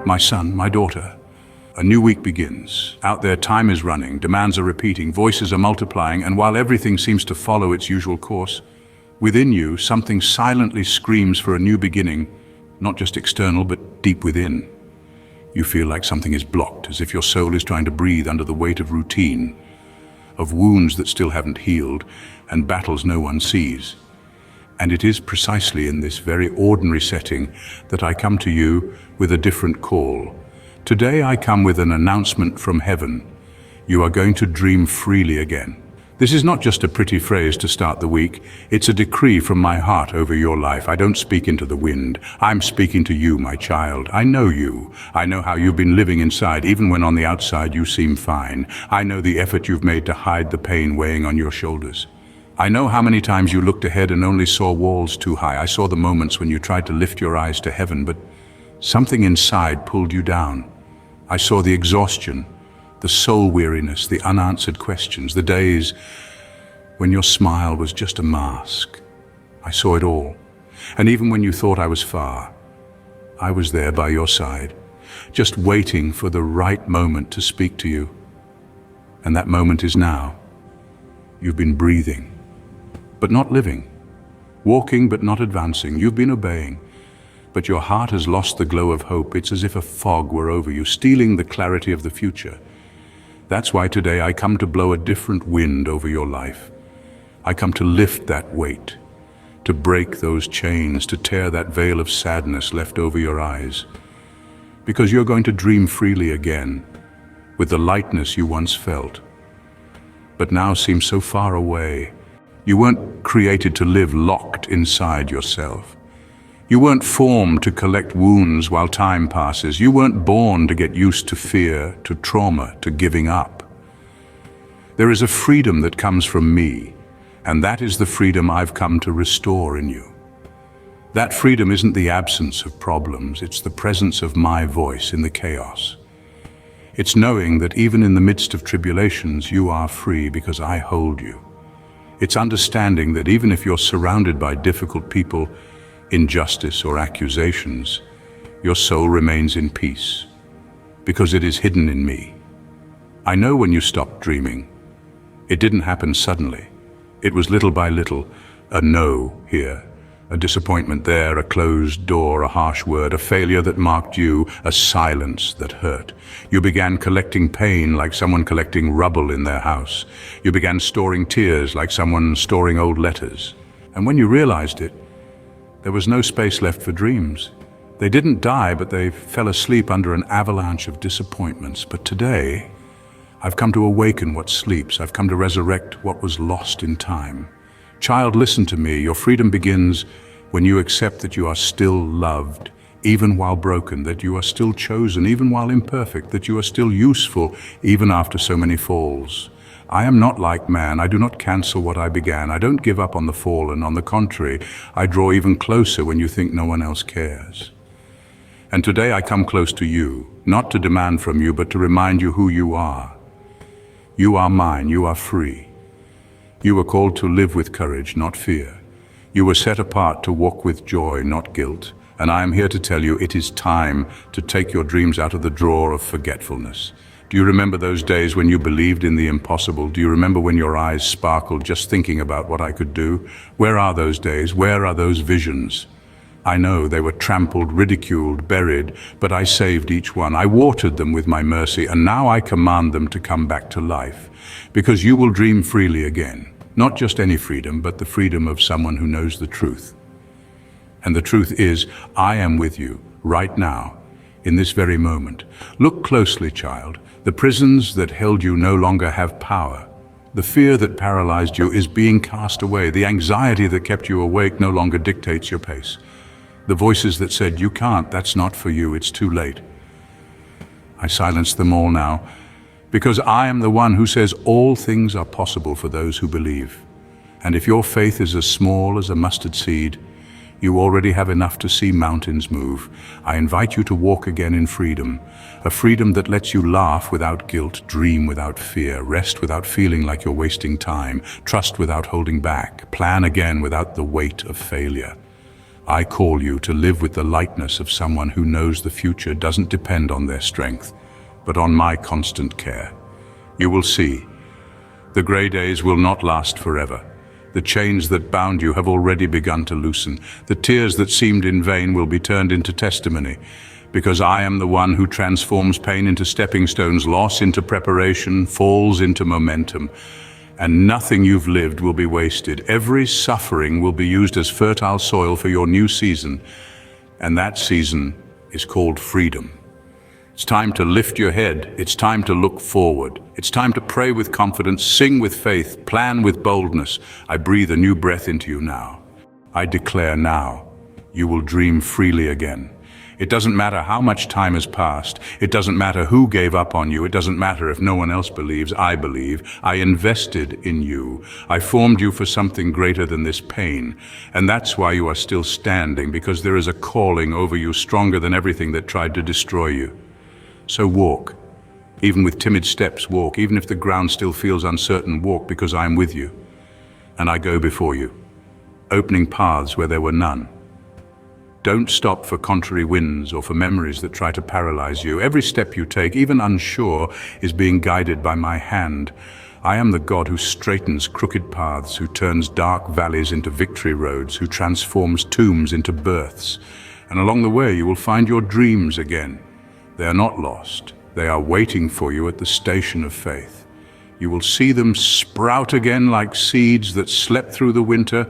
My son, my daughter. A new week begins. Out there, time is running, demands are repeating, voices are multiplying, and while everything seems to follow its usual course, within you, something silently screams for a new beginning, not just external, but deep within. You feel like something is blocked, as if your soul is trying to breathe under the weight of routine, of wounds that still haven't healed, and battles no one sees. And it is precisely in this very ordinary setting that I come to you with a different call. Today I come with an announcement from heaven. You are going to dream freely again. This is not just a pretty phrase to start the week. It's a decree from my heart over your life. I don't speak into the wind. I'm speaking to you, my child. I know you. I know how you've been living inside, even when on the outside you seem fine. I know the effort you've made to hide the pain weighing on your shoulders. I know how many times you looked ahead and only saw walls too high. I saw the moments when you tried to lift your eyes to heaven, but something inside pulled you down. I saw the exhaustion, the soul weariness, the unanswered questions, the days when your smile was just a mask. I saw it all. And even when you thought I was far, I was there by your side, just waiting for the right moment to speak to you. And that moment is now. You've been breathing, but not living, walking but not advancing. You've been obeying, but your heart has lost the glow of hope. It's as if a fog were over you, stealing the clarity of the future. That's why today I come to blow a different wind over your life. I come to lift that weight, to break those chains, to tear that veil of sadness left over your eyes. Because you're going to dream freely again, with the lightness you once felt, but now seems so far away. You weren't created to live locked inside yourself. You weren't formed to collect wounds while time passes. You weren't born to get used to fear, to trauma, to giving up. There is a freedom that comes from me, and that is the freedom I've come to restore in you. That freedom isn't the absence of problems, it's the presence of my voice in the chaos. It's knowing that even in the midst of tribulations, you are free because I hold you. It's understanding that even if you're surrounded by difficult people, injustice or accusations, your soul remains in peace, because it is hidden in me. I know when you stopped dreaming. It didn't happen suddenly. It was little by little, a no here, a disappointment there, a closed door, a harsh word, a failure that marked you, a silence that hurt. You began collecting pain like someone collecting rubble in their house. You began storing tears like someone storing old letters. And when you realized it, there was no space left for dreams. They didn't die, but they fell asleep under an avalanche of disappointments. But today, I've come to awaken what sleeps. I've come to resurrect what was lost in time. Child, listen to me. Your freedom begins when you accept that you are still loved, even while broken, that you are still chosen, even while imperfect, that you are still useful, even after so many falls. I am not like man. I do not cancel what I began. I don't give up on the fallen. On the contrary, I draw even closer when you think no one else cares. And today I come close to you, not to demand from you, but to remind you who you are. You are mine. You are free. You were called to live with courage, not fear. You were set apart to walk with joy, not guilt. And I am here to tell you it is time to take your dreams out of the drawer of forgetfulness. Do you remember those days when you believed in the impossible? Do you remember when your eyes sparkled just thinking about what I could do? Where are those days? Where are those visions? I know they were trampled, ridiculed, buried, but I saved each one. I watered them with my mercy, and now I command them to come back to life. Because you will dream freely again. Not just any freedom, but the freedom of someone who knows the truth. And the truth is, I am with you right now, in this very moment. Look closely, child. The prisons that held you no longer have power. The fear that paralyzed you is being cast away. The anxiety that kept you awake no longer dictates your pace. The voices that said, you can't, that's not for you, it's too late. I silence them all now, because I am the one who says all things are possible for those who believe. And if your faith is as small as a mustard seed, you already have enough to see mountains move. I invite you to walk again in freedom, a freedom that lets you laugh without guilt, dream without fear, rest without feeling like you're wasting time, trust without holding back, plan again without the weight of failure. I call you to live with the lightness of someone who knows the future doesn't depend on their strength, but on my constant care. You will see. The gray days will not last forever. The chains that bound you have already begun to loosen. The tears that seemed in vain will be turned into testimony, because I am the one who transforms pain into stepping stones, loss into preparation, falls into momentum. And nothing you've lived will be wasted. Every suffering will be used as fertile soil for your new season, and that season is called freedom. It's time to lift your head. It's time to look forward. It's time to pray with confidence, sing with faith, plan with boldness. I breathe a new breath into you now. I declare now, you will dream freely again. It doesn't matter how much time has passed. It doesn't matter who gave up on you. It doesn't matter if no one else believes. I believe. I invested in you. I formed you for something greater than this pain. And that's why you are still standing, because there is a calling over you stronger than everything that tried to destroy you. So walk. Even with timid steps, walk. Even if the ground still feels uncertain, walk, because I am with you. And I go before you, opening paths where there were none. Don't stop for contrary winds or for memories that try to paralyze you. Every step you take, even unsure, is being guided by my hand. I am the God who straightens crooked paths, who turns dark valleys into victory roads, who transforms tombs into births. And along the way you will find your dreams again. They are not lost. They are waiting for you at the station of faith. You will see them sprout again like seeds that slept through the winter,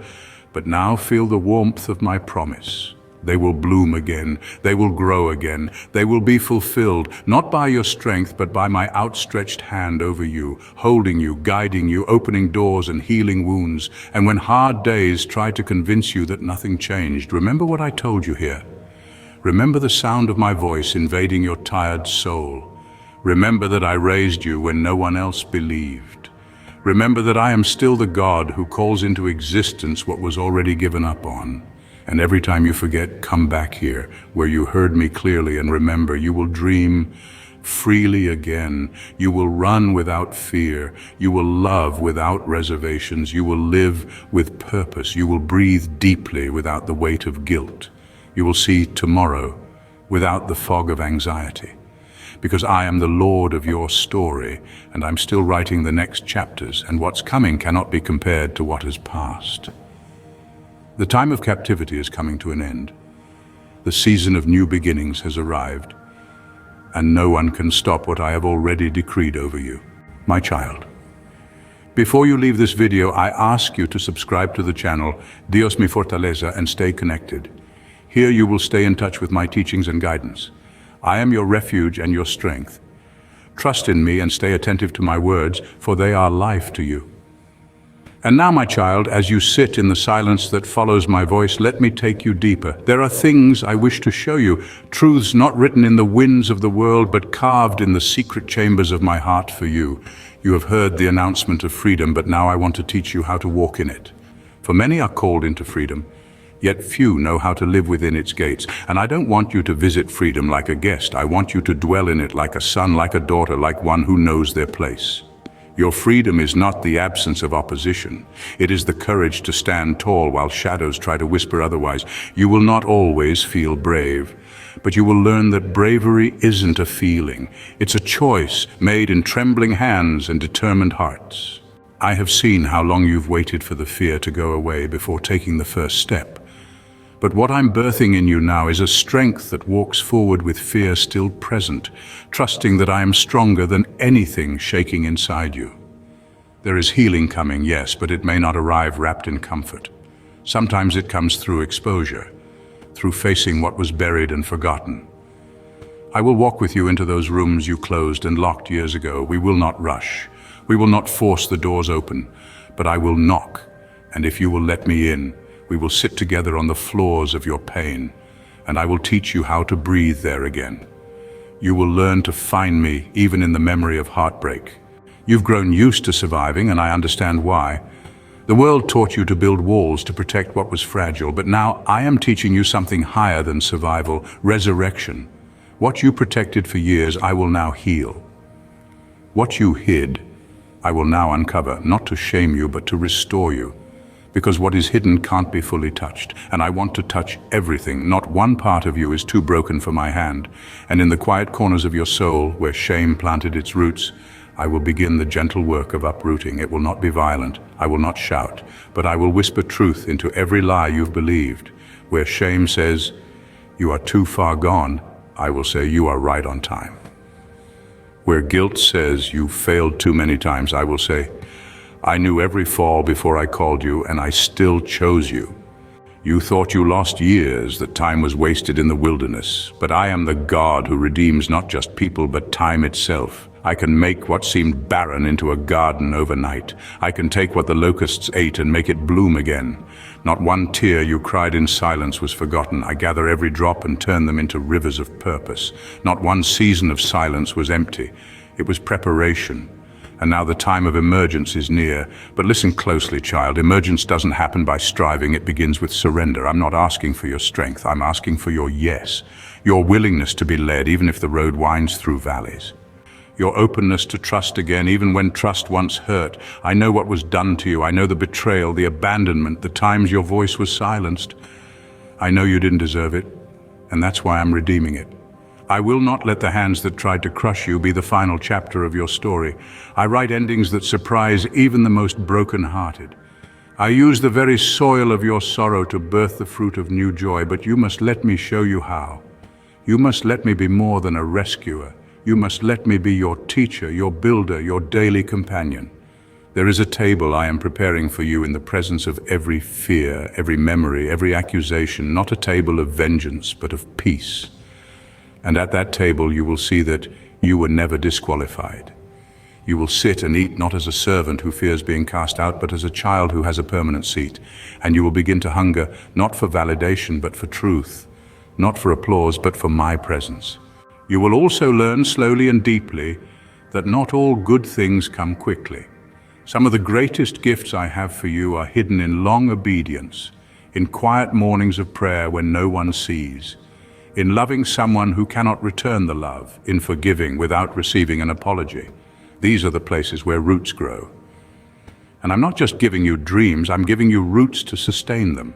but now feel the warmth of my promise. They will bloom again. They will grow again. They will be fulfilled, not by your strength, but by my outstretched hand over you, holding you, guiding you, opening doors and healing wounds. And when hard days try to convince you that nothing changed, remember what I told you here. Remember the sound of my voice invading your tired soul. Remember that I raised you when no one else believed. Remember that I am still the God who calls into existence what was already given up on. And every time you forget, come back here, where you heard me clearly, and remember, you will dream freely again. You will run without fear. You will love without reservations. You will live with purpose. You will breathe deeply without the weight of guilt. You will see tomorrow without the fog of anxiety. Because I am the Lord of your story, and I'm still writing the next chapters, and what's coming cannot be compared to what has passed. The time of captivity is coming to an end. The season of new beginnings has arrived, and no one can stop what I have already decreed over you, my child. Before you leave this video, I ask you to subscribe to the channel Dios Mi Fortaleza and stay connected. Here you will stay in touch with my teachings and guidance. I am your refuge and your strength. Trust in me and stay attentive to my words, for they are life to you. And now, my child, as you sit in the silence that follows my voice, let me take you deeper. There are things I wish to show you, truths not written in the winds of the world, but carved in the secret chambers of my heart for you. You have heard the announcement of freedom, but now I want to teach you how to walk in it. For many are called into freedom, yet few know how to live within its gates. And I don't want you to visit freedom like a guest. I want you to dwell in it like a son, like a daughter, like one who knows their place. Your freedom is not the absence of opposition. It is the courage to stand tall while shadows try to whisper otherwise. You will not always feel brave, but you will learn that bravery isn't a feeling. It's a choice made in trembling hands and determined hearts. I have seen how long you've waited for the fear to go away before taking the first step. But what I'm birthing in you now is a strength that walks forward with fear still present, trusting that I am stronger than anything shaking inside you. There is healing coming, yes, but it may not arrive wrapped in comfort. Sometimes it comes through exposure, through facing what was buried and forgotten. I will walk with you into those rooms you closed and locked years ago. We will not rush. We will not force the doors open, but I will knock, and if you will let me in, we will sit together on the floors of your pain, and I will teach you how to breathe there again. You will learn to find me even in the memory of heartbreak. You've grown used to surviving, and I understand why. The world taught you to build walls to protect what was fragile, but now I am teaching you something higher than survival, resurrection. What you protected for years, I will now heal. What you hid, I will now uncover, not to shame you, but to restore you. because what is hidden can't be fully touched, and I want to touch everything. Not one part of you is too broken for my hand, and in the quiet corners of your soul, where shame planted its roots, I will begin the gentle work of uprooting. It will not be violent, I will not shout, but I will whisper truth into every lie you've believed. Where shame says, "You are too far gone," I will say, "You are right on time." Where guilt says, "You failed too many times," I will say, "I knew every fall before I called you, and I still chose you. You thought you lost years, that time was wasted in the wilderness, but I am the God who redeems not just people, but time itself. I can make what seemed barren into a garden overnight. I can take what the locusts ate and make it bloom again. Not one tear you cried in silence was forgotten. I gather every drop and turn them into rivers of purpose. Not one season of silence was empty. It was preparation. And now the time of emergence is near. But listen closely, child. Emergence doesn't happen by striving. It begins with surrender. I'm not asking for your strength. I'm asking for your yes. Your willingness to be led, even if the road winds through valleys. Your openness to trust again, even when trust once hurt. I know what was done to you. I know the betrayal, the abandonment, the times your voice was silenced. I know you didn't deserve it, and that's why I'm redeeming it. I will not let the hands that tried to crush you be the final chapter of your story. I write endings that surprise even the most broken-hearted. I use the very soil of your sorrow to birth the fruit of new joy, but you must let me show you how. You must let me be more than a rescuer. You must let me be your teacher, your builder, your daily companion. There is a table I am preparing for you in the presence of every fear, every memory, every accusation, not a table of vengeance, but of peace. And at that table you will see that you were never disqualified. You will sit and eat not as a servant who fears being cast out, but as a child who has a permanent seat. And you will begin to hunger not for validation, but for truth, not for applause, but for my presence. You will also learn slowly and deeply that not all good things come quickly. Some of the greatest gifts I have for you are hidden in long obedience, in quiet mornings of prayer when no one sees, in loving someone who cannot return the love, in forgiving without receiving an apology. These are the places where roots grow. And I'm not just giving you dreams, I'm giving you roots to sustain them.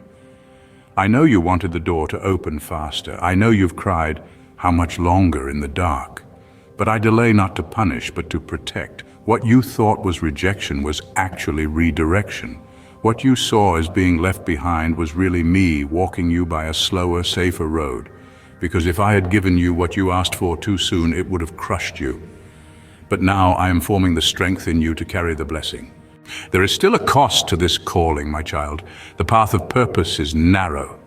I know you wanted the door to open faster. I know you've cried, "How much longer in the dark?" But I delay not to punish, but to protect. What you thought was rejection was actually redirection. What you saw as being left behind was really me walking you by a slower, safer road. Because if I had given you what you asked for too soon, it would have crushed you. But now I am forming the strength in you to carry the blessing. There is still a cost to this calling, my child. The path of purpose is narrow.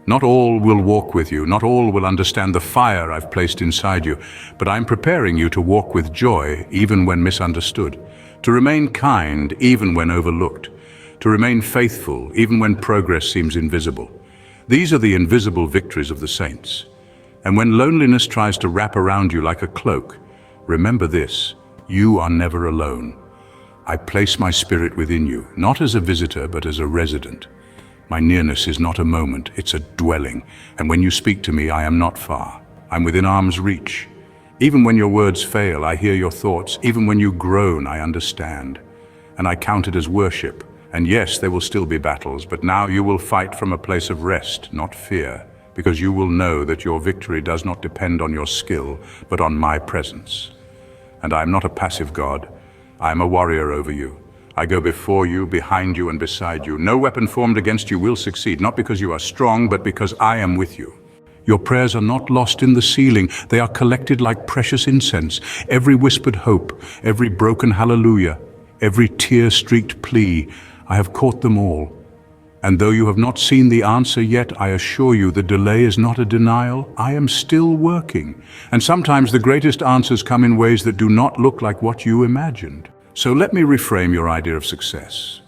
Not all will walk with you, not all will understand the fire I've placed inside you, but I'm preparing you to walk with joy even when misunderstood, to remain kind even when overlooked, to remain faithful even when progress seems invisible. These are the invisible victories of the saints. And when loneliness tries to wrap around you like a cloak, remember this: you are never alone. I place my spirit within you, not as a visitor, but as a resident. My nearness is not a moment, it's a dwelling. And when you speak to me, I am not far. I'm within arm's reach. Even when your words fail, I hear your thoughts. Even when you groan, I understand. And I count it as worship. And yes, there will still be battles, but now you will fight from a place of rest, not fear, because you will know that your victory does not depend on your skill, but on my presence. And I am not a passive God. I am a warrior over you. I go before you, behind you, and beside you. No weapon formed against you will succeed, not because you are strong, but because I am with you. Your prayers are not lost in the ceiling. They are collected like precious incense. Every whispered hope, every broken hallelujah, every tear-streaked plea, I have caught them all. And though you have not seen the answer yet, I assure you the delay is not a denial. I am still working. And sometimes the greatest answers come in ways that do not look like what you imagined. So let me reframe your idea of success.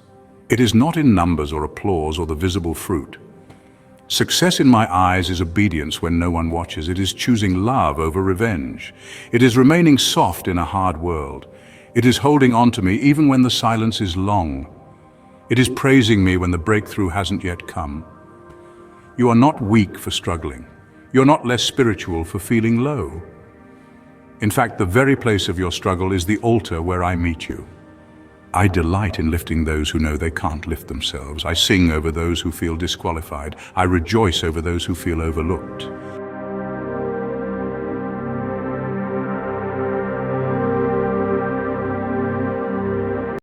It is not in numbers or applause or the visible fruit. Success in my eyes is obedience when no one watches. It is choosing love over revenge. It is remaining soft in a hard world. It is holding on to me even when the silence is long. It is praising me when the breakthrough hasn't yet come. You are not weak for struggling. You're not less spiritual for feeling low. In fact, the very place of your struggle is the altar where I meet you. I delight in lifting those who know they can't lift themselves. I sing over those who feel disqualified. I rejoice over those who feel overlooked.